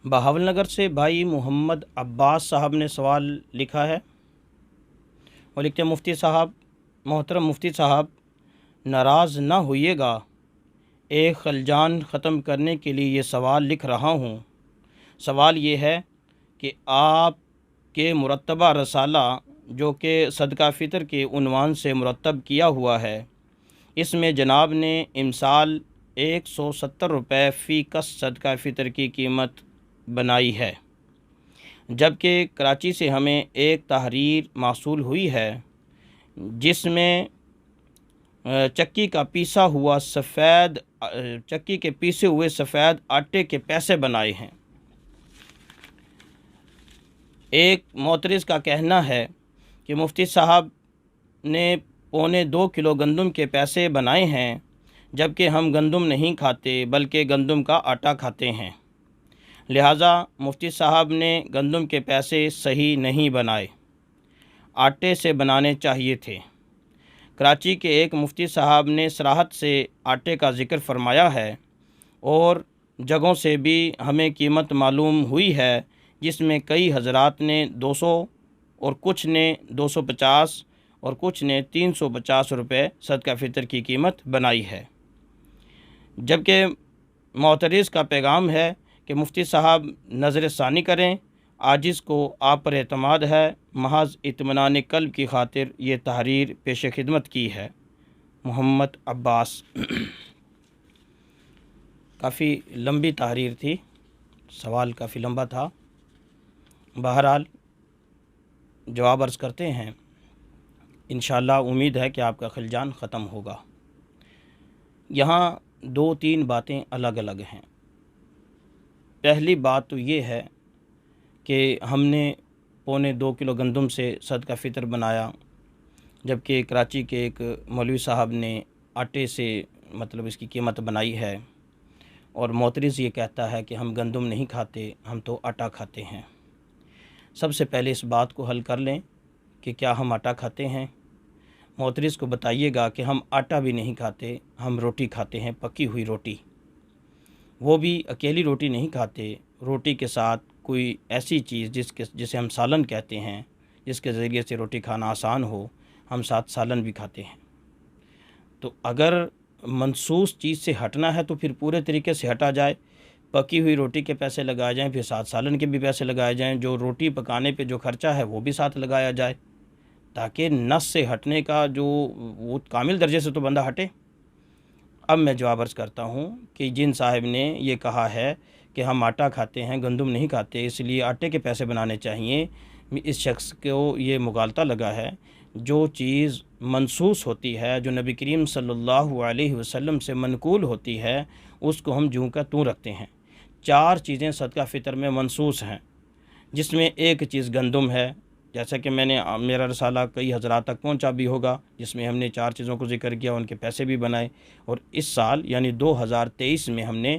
بہاول نگر سے بھائی محمد عباس صاحب نے سوال لکھا ہے اور لکھتے ہیں مفتی صاحب، محترم مفتی صاحب، ناراض نہ ہوئیے گا، ایک خلجان ختم کرنے کے لیے یہ سوال لکھ رہا ہوں۔ سوال یہ ہے کہ آپ کے مرتبہ رسالہ جو کہ صدقہ فطر کے عنوان سے مرتب کیا ہوا ہے، اس میں جناب نے امسال 170 روپے فی کس صدقہ فطر کی قیمت بنائی ہے، جبکہ کراچی سے ہمیں ایک تحریر موصول ہوئی ہے جس میں چکی کا پیسا ہوا سفید چکی کے پیسے ہوئے سفید آٹے کے پیسے بنائے ہیں۔ ایک معترض کا کہنا ہے کہ مفتی صاحب نے 1.25 کلو گندم کے پیسے بنائے ہیں، جبکہ ہم گندم نہیں کھاتے بلکہ گندم کا آٹا کھاتے ہیں، لہٰذا مفتی صاحب نے گندم کے پیسے صحیح نہیں بنائے، آٹے سے بنانے چاہیے تھے۔ کراچی کے ایک مفتی صاحب نے صراحت سے آٹے کا ذکر فرمایا ہے اور جگہوں سے بھی ہمیں قیمت معلوم ہوئی ہے، جس میں کئی حضرات نے 200 اور کچھ نے 250 اور کچھ نے 350 روپے صدقہ فطر کی قیمت بنائی ہے۔ جبکہ معترض کا پیغام ہے کہ مفتی صاحب نظر ثانی کریں، عاجز کو آپ پر اعتماد ہے، محض اطمینان قلب کی خاطر یہ تحریر پیش خدمت کی ہے۔ محمد عباس۔ کافی لمبی تحریر تھی، سوال کافی لمبا تھا، بہرحال جواب عرض کرتے ہیں۔ انشاءاللہ امید ہے کہ آپ کا خلجان ختم ہوگا۔ یہاں 2-3 باتیں الگ الگ ہیں۔ پہلی بات تو یہ ہے کہ ہم نے 1.25 کلو گندم سے صدقہ فطر بنایا، جبکہ کراچی کے ایک مولوی صاحب نے آٹے سے اس کی قیمت بنائی ہے، اور معترض یہ کہتا ہے کہ ہم گندم نہیں کھاتے، ہم تو آٹا کھاتے ہیں۔ سب سے پہلے اس بات کو حل کر لیں کہ کیا ہم آٹا کھاتے ہیں۔ معترض کو بتائیے گا کہ ہم آٹا بھی نہیں کھاتے، ہم روٹی کھاتے ہیں، پکی ہوئی روٹی۔ وہ بھی اکیلی روٹی نہیں کھاتے، روٹی کے ساتھ کوئی ایسی چیز جسے ہم سالن کہتے ہیں، جس کے ذریعے سے روٹی کھانا آسان ہو، ہم ساتھ سالن بھی کھاتے ہیں۔ تو اگر منصوص چیز سے ہٹنا ہے تو پھر پورے طریقے سے ہٹا جائے، پکی ہوئی روٹی کے پیسے لگائے جائیں، پھر ساتھ سالن کے بھی پیسے لگائے جائیں، جو روٹی پکانے پہ جو خرچہ ہے وہ بھی ساتھ لگایا جائے، تاکہ نس سے ہٹنے کا جو وہ کامل درجے سے تو بندہ ہٹے۔ اب میں جواب عرض کرتا ہوں کہ جن صاحب نے یہ کہا ہے کہ ہم آٹا کھاتے ہیں، گندم نہیں کھاتے، اس لیے آٹے کے پیسے بنانے چاہیے، اس شخص کو یہ مغالطہ لگا ہے۔ جو چیز منصوص ہوتی ہے، جو نبی کریم صلی اللہ علیہ وسلم سے منقول ہوتی ہے، اس کو ہم جوں کا توں رکھتے ہیں۔ 4 چیزیں صدقہ فطر میں منصوص ہیں، جس میں ایک چیز گندم ہے، جیسا کہ میرا رسالہ کئی حضرات تک پہنچا بھی ہوگا، جس میں ہم نے 4 چیزوں کو ذکر کیا، ان کے پیسے بھی بنائے، اور اس سال یعنی 2023 میں ہم نے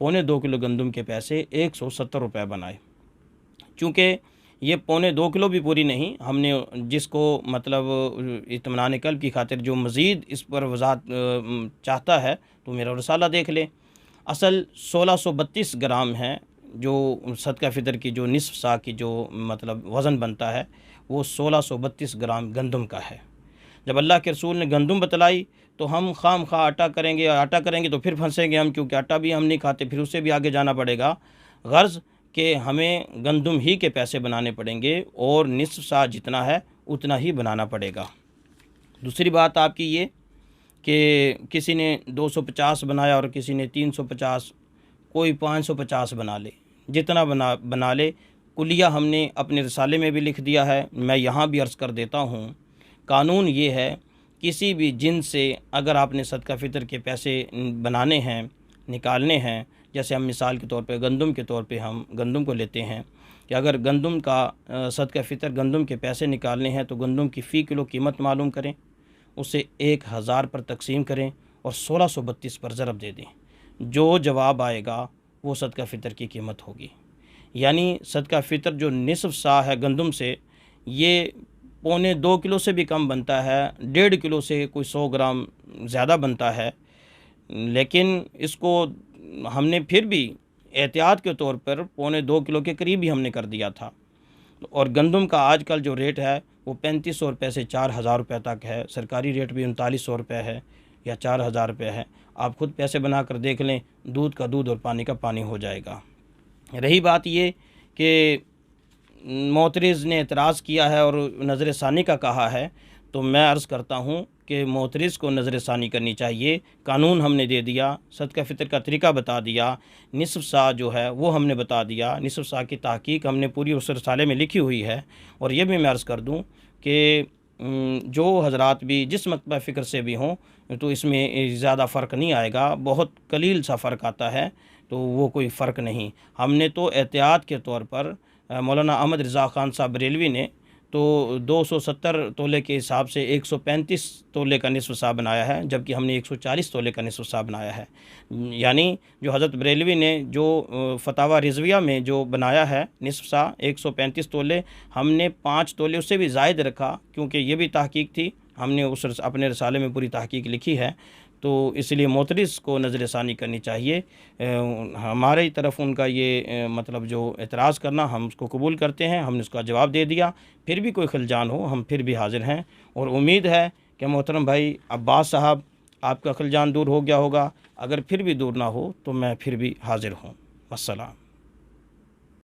2.25 کلو گندم کے پیسے 170 روپے بنائے۔ چونکہ یہ 2.25 کلو بھی پوری نہیں، ہم نے جس کو اطمینان قلب کی خاطر جو مزید اس پر وضاحت چاہتا ہے تو میرا رسالہ دیکھ لے۔ اصل 1632 گرام ہے جو صدقہ فطر کی جو نصف سا کی جو وزن بنتا ہے، وہ 1632 گرام گندم کا ہے۔ جب اللہ کے رسول نے گندم بتلائی تو ہم خام خواہ آٹا کریں گے تو پھر پھنسیں گے ہم، کیونکہ آٹا بھی ہم نہیں کھاتے، پھر اسے بھی آگے جانا پڑے گا۔ غرض کہ ہمیں گندم ہی کے پیسے بنانے پڑیں گے، اور نصف سا جتنا ہے اتنا ہی بنانا پڑے گا۔ دوسری بات آپ کی یہ کہ کسی نے 250 بنایا اور کسی نے 350، کوئی 550 بنا لے، جتنا بنا لے۔ کلیہ ہم نے اپنے رسالے میں بھی لکھ دیا ہے، میں یہاں بھی عرض کر دیتا ہوں۔ قانون یہ ہے، کسی بھی جنس سے اگر آپ نے صدقہ فطر کے پیسے بنانے ہیں، نکالنے ہیں، جیسے ہم مثال کے طور پہ گندم کے طور پہ ہم گندم کو لیتے ہیں کہ اگر گندم کا صدقہ فطر گندم کے پیسے نکالنے ہیں تو گندم کی فی کلو قیمت معلوم کریں، اسے 1000 پر تقسیم کریں اور 1632 پر ضرب دے دیں۔ جو جواب آئے گا وہ صدقہ فطر کی قیمت ہوگی۔ یعنی صدقہ فطر جو نصف سا ہے گندم سے، یہ 2.25 کلو سے بھی کم بنتا ہے، 1.5 کلو سے کوئی 100 گرام زیادہ بنتا ہے، لیکن اس کو ہم نے پھر بھی احتیاط کے طور پر 1.25 کلو کے قریب ہی ہم نے کر دیا تھا۔ اور گندم کا آج کل جو ریٹ ہے وہ 3500 روپے سے 4000 روپے تک ہے، سرکاری ریٹ بھی 3900 روپے ہے یا 4000 روپے ہے۔ آپ خود پیسے بنا کر دیکھ لیں، دودھ کا دودھ اور پانی کا پانی ہو جائے گا۔ رہی بات یہ کہ معترض نے اعتراض کیا ہے اور نظر ثانی کا کہا ہے، تو میں عرض کرتا ہوں کہ معترض کو نظر ثانی کرنی چاہیے۔ قانون ہم نے دے دیا، صدقہ فطر کا طریقہ بتا دیا، نصف سا جو ہے وہ ہم نے بتا دیا، نصف سا کی تحقیق ہم نے پوری اس رسالے میں لکھی ہوئی ہے۔ اور یہ بھی میں عرض کر دوں کہ جو حضرات بھی جس مکتبہ فکر سے بھی ہوں تو اس میں زیادہ فرق نہیں آئے گا، بہت قلیل سا فرق آتا ہے، تو وہ کوئی فرق نہیں۔ ہم نے تو احتیاط کے طور پر مولانا احمد رضا خان صاحب بریلوی نے تو 270 تولے کے حساب سے 135 تولے کا نصف سا بنایا ہے، جبکہ ہم نے 140 تولے کا نصف سا بنایا ہے۔ یعنی جو حضرت بریلوی نے جو فتاوی رضویہ میں جو بنایا ہے نصف سا 135 تولے، ہم نے 5 تولے اس سے بھی زائد رکھا، کیونکہ یہ بھی تحقیق تھی، ہم نے اپنے رسالے میں پوری تحقیق لکھی ہے۔ تو اس لیے معترض کو نظر ثانی کرنی چاہیے۔ ہماری طرف ان کا یہ مطلب جو اعتراض کرنا، ہم اس کو قبول کرتے ہیں، ہم نے اس کا جواب دے دیا۔ پھر بھی کوئی خلجان ہو، ہم پھر بھی حاضر ہیں، اور امید ہے کہ محترم بھائی عباس صاحب آپ کا خلجان دور ہو گیا ہوگا، اگر پھر بھی دور نہ ہو تو میں پھر بھی حاضر ہوں۔ السلام۔